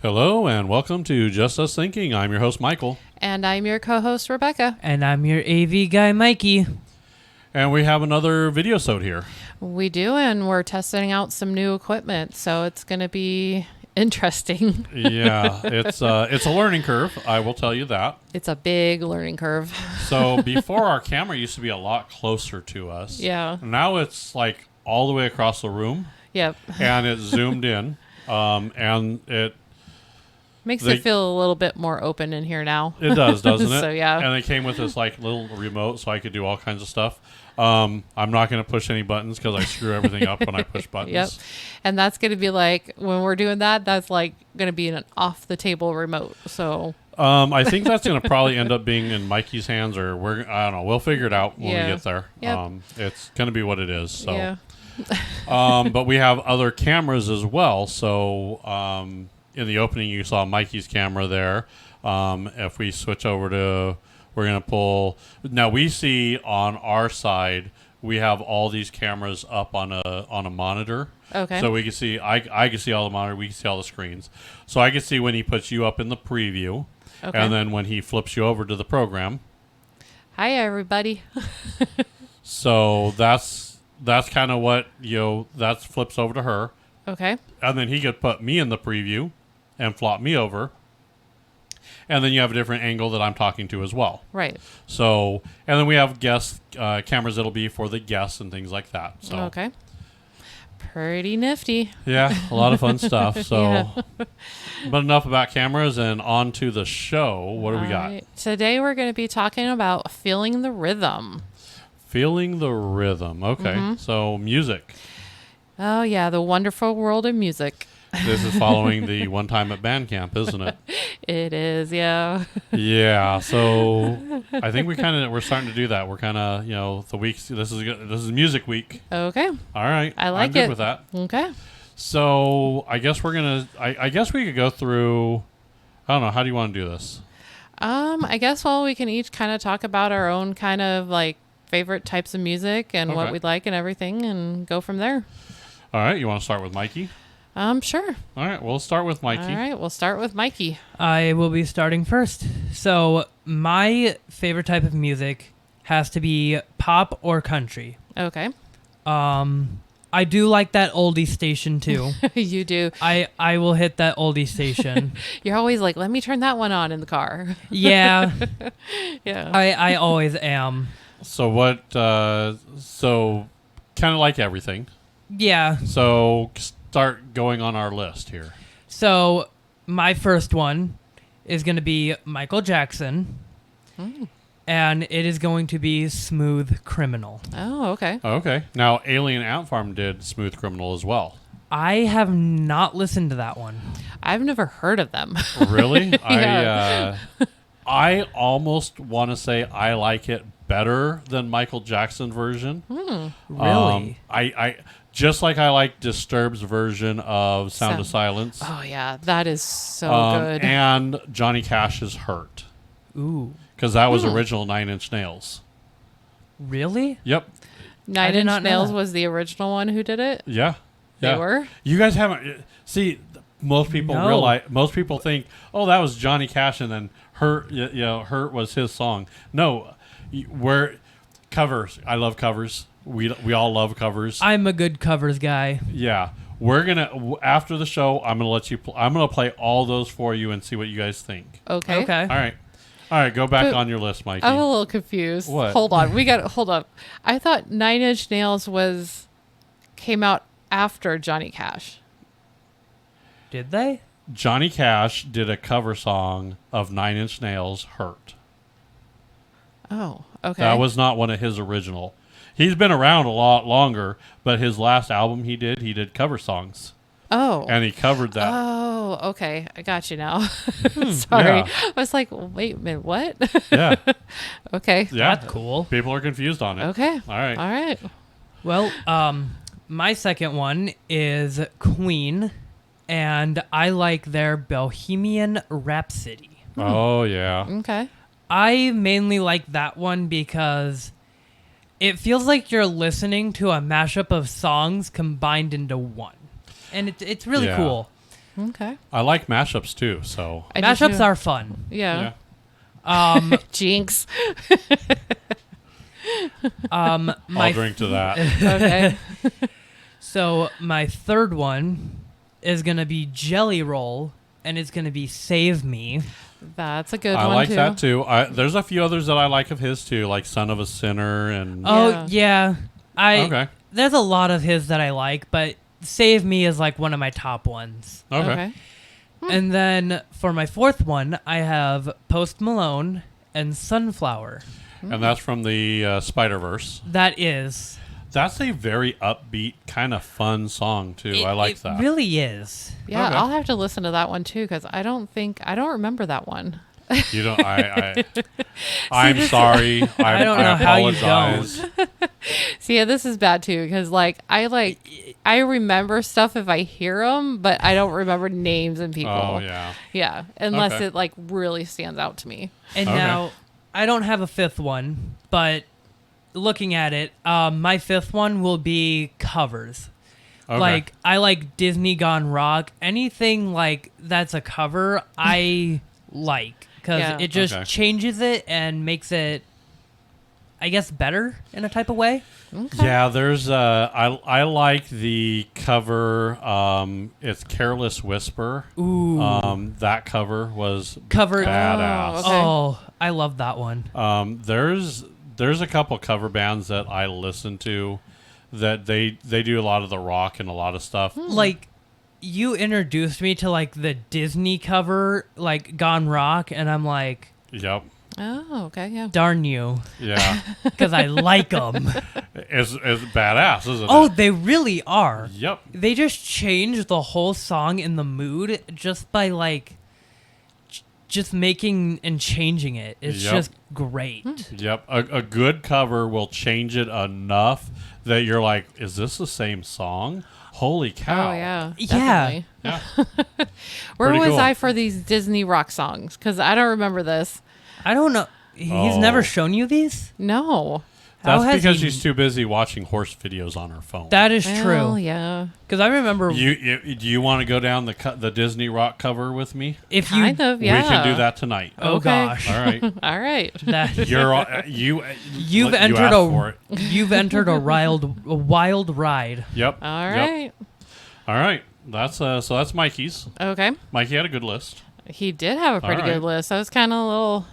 Hello and welcome to Just Us Thinking. I'm your host, Michael. And I'm your co-host, Rebecca. And I'm your AV guy, Mikey. And we have another video-sode here. We do, and we're testing out some new equipment, so it's going to be interesting. Yeah, it's a learning curve, I will tell you that. It's a big learning curve. So before, our camera used to be a lot closer to us. Yeah. Now it's like all the way across the room. Yep. And it's zoomed in. And it makes it feel a little bit more open in here now. It does, doesn't it? So, yeah. And it came with this like little remote so I could do all kinds of stuff. I'm not going to push any buttons because I screw everything up when I push buttons. Yep. And that's going to be like, when we're doing that, that's like going to be an off-the-table remote. So I think that's going to probably end up being in Mikey's hands, or I don't know. We'll figure it out when we get there. Yep. It's going to be what it is. So. Yeah. But we have other cameras as well. So in the opening, you saw Mikey's camera there. If we switch over to, we're going to pull. Now we see on our side, we have all these cameras up on a monitor. Okay. So we can see, I can see all the monitor. We can see all the screens. So I can see when he puts you up in the preview, and then when he flips you over to the program. Hi, everybody. So that's kind of what, that flips over to her. Okay. And then he could put me in the preview and flop me over. And then you have a different angle that I'm talking to as well. Right. So, and then we have guest cameras that'll be for the guests and things like that. So, okay. Pretty nifty. Yeah, a lot of fun stuff. So, Yeah. But enough about cameras and on to the show. What do we got? Right. Today we're going to be talking about feeling the rhythm. Feeling the rhythm. Okay. So, music. Oh, yeah, the wonderful world of music. This is following the one time at band camp, isn't it? It is, yeah. Yeah, so I think we're starting to do that. We're kind of, the weeks. This is music week. Okay. All right, I like I'm good it. with that. Okay. So I guess we're gonna. I guess we could go through. I don't know. How do you want to do this? I guess we can each kind of talk about our own kind of like favorite types of music and what we like and everything, and go from there. All right. You want to start with Mikey? Sure. All right. We'll start with Mikey. All right. We'll start with Mikey. I will be starting first. So my favorite type of music has to be pop or country. Okay. I do like that oldie station too. You do. I will hit that oldie station. You're always like, let me turn that one on in the car. Yeah. Yeah. I always am. So what? So kind of like everything. Yeah. So start going on our list here. So my first one is going to be Michael Jackson. And it is going to be Smooth Criminal. Oh, okay. Okay. Now Alien Ant Farm did Smooth Criminal as well. I have not listened to that one. I've never heard of them. Really? Yeah. I almost want to say I like it better than Michael Jackson version. Really? I just like I like Disturbed's version of Sound of Silence. Oh, yeah. That is so good. And Johnny Cash's Hurt. Ooh. Because that was original Nine Inch Nails. Really? Yep. Nine did Inch not know Nails that. was the original one who did it? Yeah. They were? You guys haven't... See, most people realize... Most people think, oh, that was Johnny Cash and then Hurt, Hurt was his song. No. We're... Covers. I love covers. We all love covers. I'm a good covers guy. Yeah. We're going to... After the show, I'm going to let you... I'm going to play all those for you and see what you guys think. Okay. All right, go back on your list, Mikey. I'm a little confused. What? Hold on. Hold up. I thought Nine Inch Nails came out after Johnny Cash. Did they? Johnny Cash did a cover song of Nine Inch Nails' Hurt. Oh, okay. That was not one of his original. He's been around a lot longer, but his last album he did cover songs. Oh. And he covered that. Oh, okay. I got you now. Sorry. Yeah. I was like, wait a minute, what? Yeah. Okay. Yeah. That's cool. People are confused on it. Okay. All right. All right. Well, my second one is Queen, and I like their Bohemian Rhapsody. Oh, yeah. Okay. I mainly like that one because it feels like you're listening to a mashup of songs combined into one. And it's really cool. Okay. I like mashups too. So I do Mashups too. are fun. Yeah. Jinx. My I'll drink to that. Okay. So my third one is gonna be Jelly Roll, and it's gonna be Save Me. That's a good I one like too. that too. There's a few others that I like of his too, like "Son of a Sinner" and Oh yeah, okay, there's a lot of his that I like, but Save Me is like one of my top ones. okay. And then for my fourth one, I have Post Malone and Sunflower. And that's from the Spider-Verse. That is. That's a very upbeat, kind of fun song too. I like that. It really is. Yeah, Okay. I'll have to listen to that one too because I don't remember that one. You don't. I'm sorry. I don't know how you apologize. See, yeah, this is bad too because I remember stuff if I hear them, but I don't remember names and people. Oh yeah. Yeah, unless Okay. it like really stands out to me. And Okay. now, I don't have a fifth one, but looking at it, my fifth one will be covers. Okay. Like, I like Disney Gone Rock. Anything like that's a cover, I like. Because Yeah. it just Okay. changes it and makes it, I guess, better in a type of way. Yeah, there's I like the cover. It's "Careless Whisper." Ooh. That cover was Cover. badass. Oh, okay. Oh, I love that one. There's a couple cover bands that I listen to that they do a lot of the rock and a lot of stuff. Like, you introduced me to, like, the Disney cover, like, Gone Rock, and I'm like, Yep. Oh, okay, yeah. darn you. Yeah. Because I like them. it's badass, isn't Oh, it? they really are. Yep. They just change the whole song in the mood just by, like, just making and changing it. It's Yep. just great. Yep. A good cover will change it enough that you're like, is this the same song? Holy cow. Oh, yeah. Yeah. Definitely. Yeah. Where Pretty was cool. I for these Disney rock songs? Because I don't remember this. I don't know. He's Oh. never shown you these? No. How That's has because he- she's too busy watching horse videos on her phone. That is Well, true. yeah. Because I remember Do you want to go down the Disney rock cover with me? if you. Kind of, yeah. We can do that tonight. Oh, Okay. gosh. All right. All right. That, You've you've asked entered for a it. you've entered a wild ride. Yep. All Yep. right. All right. That's so that's Mikey's. Okay. Mikey had a good list. He did have a pretty All good right. list. I was kind of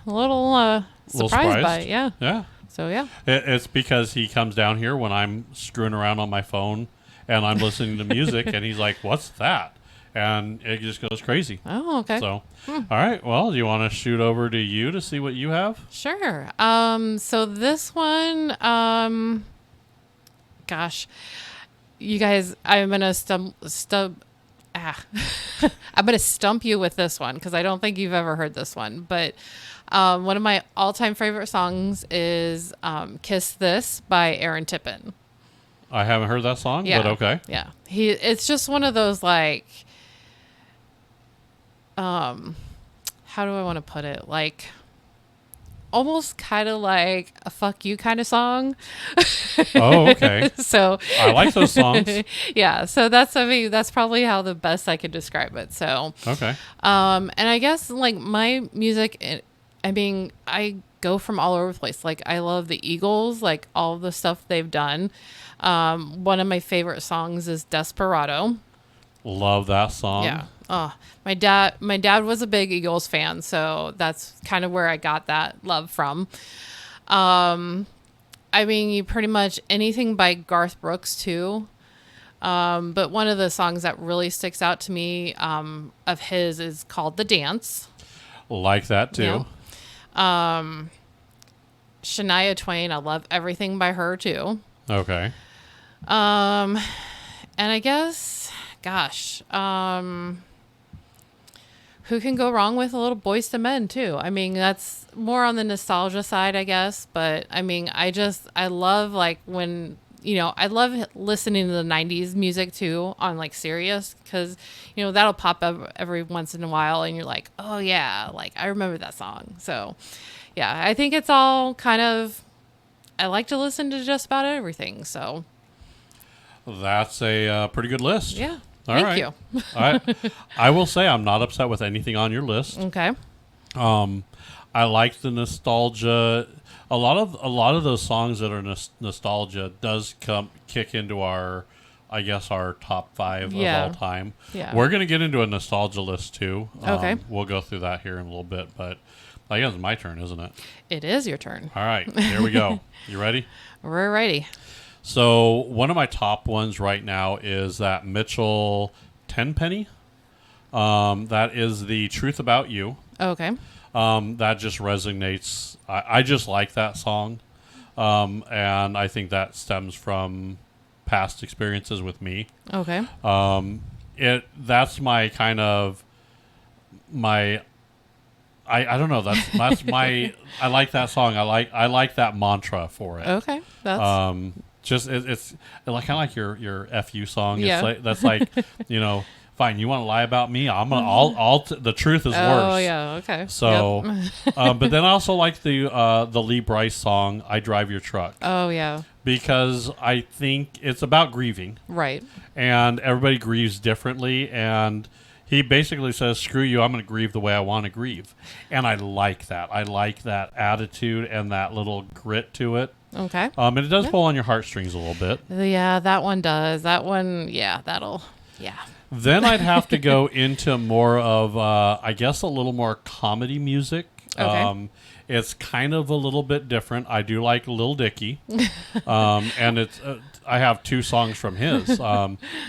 a little surprised by it. Yeah. Yeah. So, yeah. It's because he comes down here when I'm screwing around on my phone and I'm listening to music and he's like, "What's that?" And it just goes crazy. Oh, okay. So, all right. Well, do you want to shoot over to you to see what you have? Sure. So this one, gosh, you guys, I'm gonna I'm gonna stump you with this one because I don't think you've ever heard this one. But one of my all-time favorite songs is "Kiss This" by Aaron Tippin. I haven't heard that song, Yeah. but okay. Yeah, it's just one of those like, how do I want to put it? Like, almost kind of like a "fuck you" kind of song. Oh, okay. So I like those songs. yeah, so that's probably how the best I could describe it. So, Okay. and I guess like my music, I go from all over the place. Like I love the Eagles, like all the stuff they've done. One of my favorite songs is "Desperado." Love that song. Yeah. Oh, my dad was a big Eagles fan, so that's kind of where I got that love from. You pretty much anything by Garth Brooks too. But one of the songs that really sticks out to me of his is called "The Dance." Like that too. Yeah. Shania Twain, I love everything by her too. Okay. And I guess, gosh, who can go wrong with a little Boyz II Men too? I mean, that's more on the nostalgia side, I guess. But I mean, I love like when, I love listening to the 90s music too on like Sirius because, that'll pop up every once in a while and you're like, oh yeah, like I remember that song. So yeah, I think it's all kind of, I like to listen to just about everything. So That's a pretty good list. yeah. Thank you. I will say I'm not upset with anything on your list. Okay. I like the nostalgia. A lot of those songs that are nostalgia does kick into our top 5 of all time. Yeah. We're gonna get into a nostalgia list too. Okay. We'll go through that here in a little bit, but I guess it's my turn, isn't it? It is your turn. All right, here we go. You ready? We're ready. So one of my top ones right now is that Mitchell Tenpenny. That is The Truth About You. Okay. That just resonates. I just like that song. And I think that stems from past experiences with me. Okay. That's my kind of my I don't know, that's my I like that song. I like that mantra for it. Okay. That's just it's like kind of like your FU song. Yeah. It's like, that's like, fine, you want to lie about me? I'm gonna the truth is worse. Oh yeah, okay. So Yep. but then I also like the Lee Brice song, I Drive Your Truck. Oh yeah. Because I think it's about grieving. Right. And everybody grieves differently, and he basically says, screw you, I'm going to grieve the way I want to grieve. And I like that. I like that attitude and that little grit to it. Okay. And it does pull on your heartstrings a little bit. Yeah, that one does. That one, yeah, yeah. Then I'd have to go into more of, I guess, a little more comedy music. Okay. It's kind of a little bit different. I do like Lil Dicky. And it's I have 2 songs from his.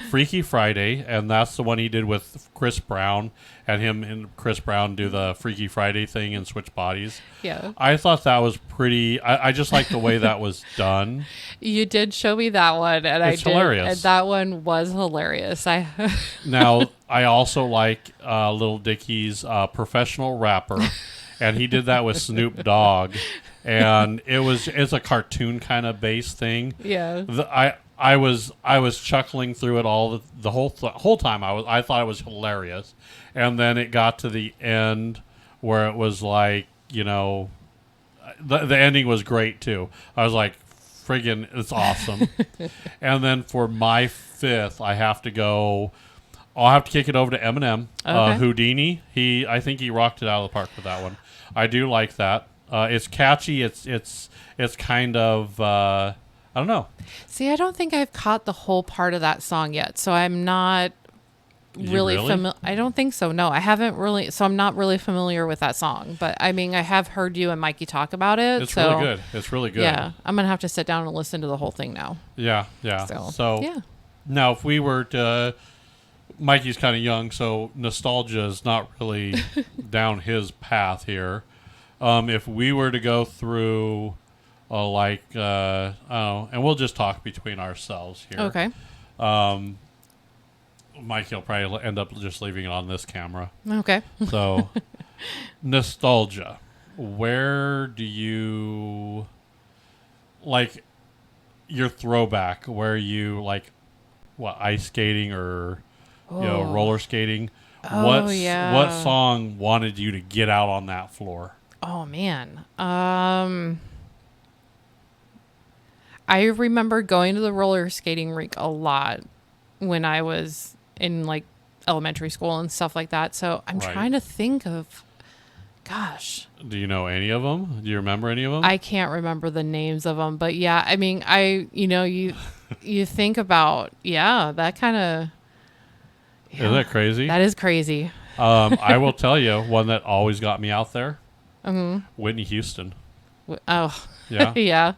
Freaky Friday, and that's the one he did with Chris Brown, and him and Chris Brown do the Freaky Friday thing and switch bodies. Yeah. I thought that was pretty... I just like the way that was done. You did show me that one, and It's hilarious. And that one was hilarious. Now, I also like Lil Dicky's Professional Rapper, and he did that with Snoop Dogg, and it's a cartoon kind of base thing. Yeah. I was chuckling through it all the whole time. I thought it was hilarious, and then it got to the end where it was like, the ending was great too. I was like, friggin', it's awesome. And then for my 5th, I have to go. I'll have to kick it over to Eminem. Okay. Houdini. I think he rocked it out of the park with that one. I do like that. It's catchy. It's kind of I don't know. See, I don't think I've caught the whole part of that song yet, so I'm not really familiar. I don't think so. No, I haven't really. So I'm not really familiar with that song. But I mean, I have heard you and Mikey talk about it. It's really good. It's really good. Yeah, I'm gonna have to sit down and listen to the whole thing now. Yeah. So yeah. Now, if we were to, Mikey's kind of young, so nostalgia is not really down his path here. If we were to go through, I don't know, and we'll just talk between ourselves here. Okay. Mikey will probably end up just leaving it on this camera. Okay. So, nostalgia. Where do you, like, your throwback, where you, like, ice skating or, roller skating? Oh, What song wanted you to get out on that floor? Oh man. I remember going to the roller skating rink a lot when I was in like elementary school and stuff like that. So I'm trying to think of, gosh. Do you know any of them? Do you remember any of them? I can't remember the names of them, but yeah, I mean, you think about, that kind of. Yeah, Isn't that crazy? That is crazy. I will tell you one that always got me out there. Mm-hmm. Whitney Houston. Oh. Yeah. Yeah.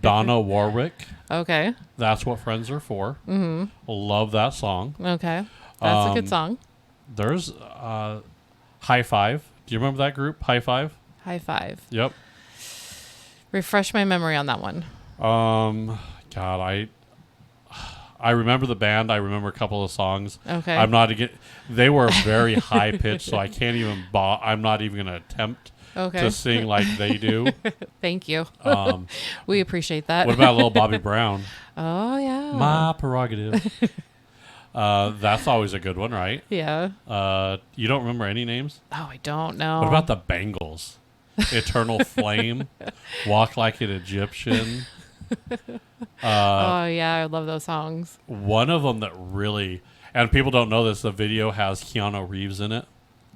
Donna Warwick. Okay. That's What Friends Are For. Mm-hmm. Love that song. Okay. That's a good song. There's High Five. Do you remember that group, High Five? High Five. Yep. Refresh my memory on that one. God, I remember the band. I remember a couple of songs. Okay. I'm not again. They were very high pitched, so I can't even. I'm not even going to attempt to sing like they do. Thank you. We appreciate that. What about little Bobby Brown? Oh yeah. My prerogative. That's always a good one, right? Yeah. You don't remember any names? Oh, I don't know. What about the Bangles? Eternal Flame, Walk Like an Egyptian. Oh yeah, I love those songs. One of them that really, and people don't know this, the video has Keanu Reeves in it.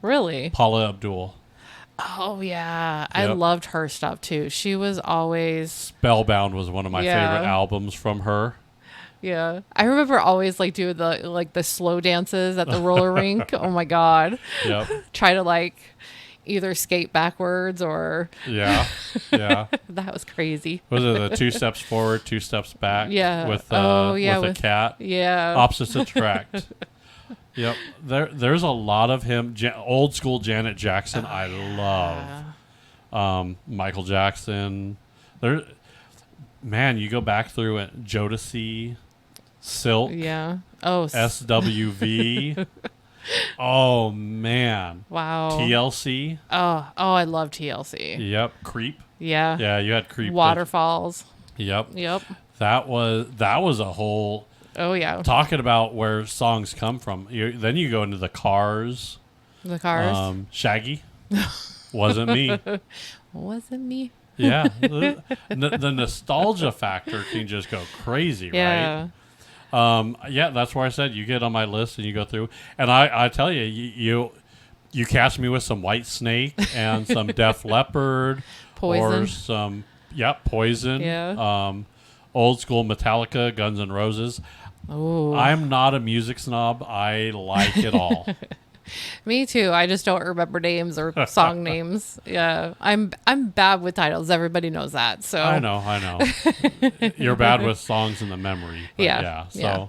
Really? Paula Abdul. Oh yeah, I Yep. loved her stuff too. She was always Spellbound was one of my Yeah. favorite albums from her. yeah. I remember always like doing the slow dances at the roller rink. Oh my god, Yep. try to like either skate backwards or Yeah. Yeah. that was crazy. Was it the 2 steps forward, 2 steps back? Yeah. With Oh, yeah, with a cat. Yeah. Opposites attract. Yep. There's a lot of him. Old school Janet Jackson. I love. Michael Jackson. Man, you go back through it. Jodeci, Silk, Yeah. Oh. SWV. Oh man. Wow. TLC. Oh. Oh, I love TLC. Yep. Creep. Yeah. Yeah, you had Creep. Waterfalls. Yep. Yep. That was a whole. Oh yeah. Talking about where songs come from. Then you go into the Cars. The Cars. Shaggy. Wasn't me. Wasn't me. Yeah. The nostalgia factor can just go crazy, Yeah. right? Yeah, that's where I said you get on my list and you go through. And I tell you, you catch me with some White Snake and some Def Leppard. Poison. Or some, Poison. Yeah. Old school Metallica, Guns N' Roses. Oh. I'm not a music snob. I like it all. Me too. I just don't remember names or song names. Yeah. I'm bad with titles. Everybody knows that. So I know. You're bad with songs in the memory. But Yeah. So, Yeah.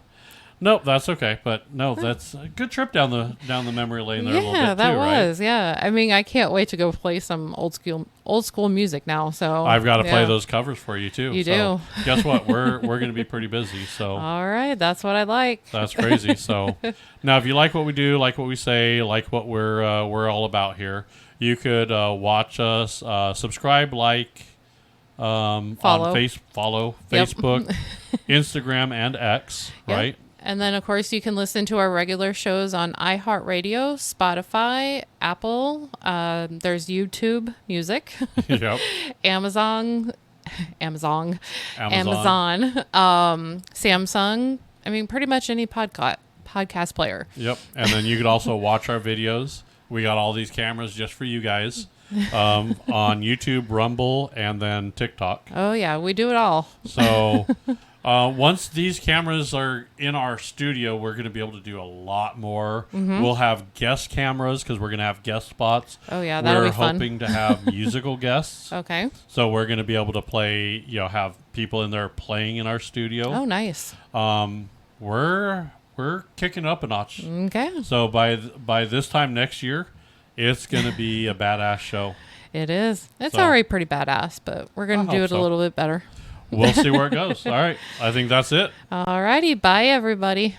nope, that's okay. But no, that's a good trip down the memory lane there a little bit Yeah, that too, right? was. Yeah. I mean, I can't wait to go play some old school music now. So I've got to play yeah. those covers for you too. You so do. Guess what? We're going to be pretty busy. So All right. That's what I like. that's crazy. So now, if you like what we do, like what we say, like what we're all about here, you could watch us, subscribe, like, Follow. follow Yep. Facebook, Instagram, and X, Yep. right? And then, of course, you can listen to our regular shows on iHeartRadio, Spotify, Apple. There's YouTube Music, Yep. Amazon, Samsung. I mean, pretty much any podcast player. Yep. And then you could also watch our videos. We got all these cameras just for you guys on YouTube, Rumble, and then TikTok. Oh, yeah. We do it all. So once these cameras are in our studio, we're going to be able to do a lot more. We'll have guest cameras because we're going to have guest spots. Oh, yeah. That'll We're be fun. hoping to have musical guests. Okay. So we're going to be able to play, have people in there playing in our studio. Oh, nice. We're kicking up a notch. Okay. So by this time next year, it's going to be a badass show. It is. It's So- already pretty badass, but we're going I to do hope it so. a little bit better. We'll see where it goes. All right. I think that's it. All righty. Bye, everybody.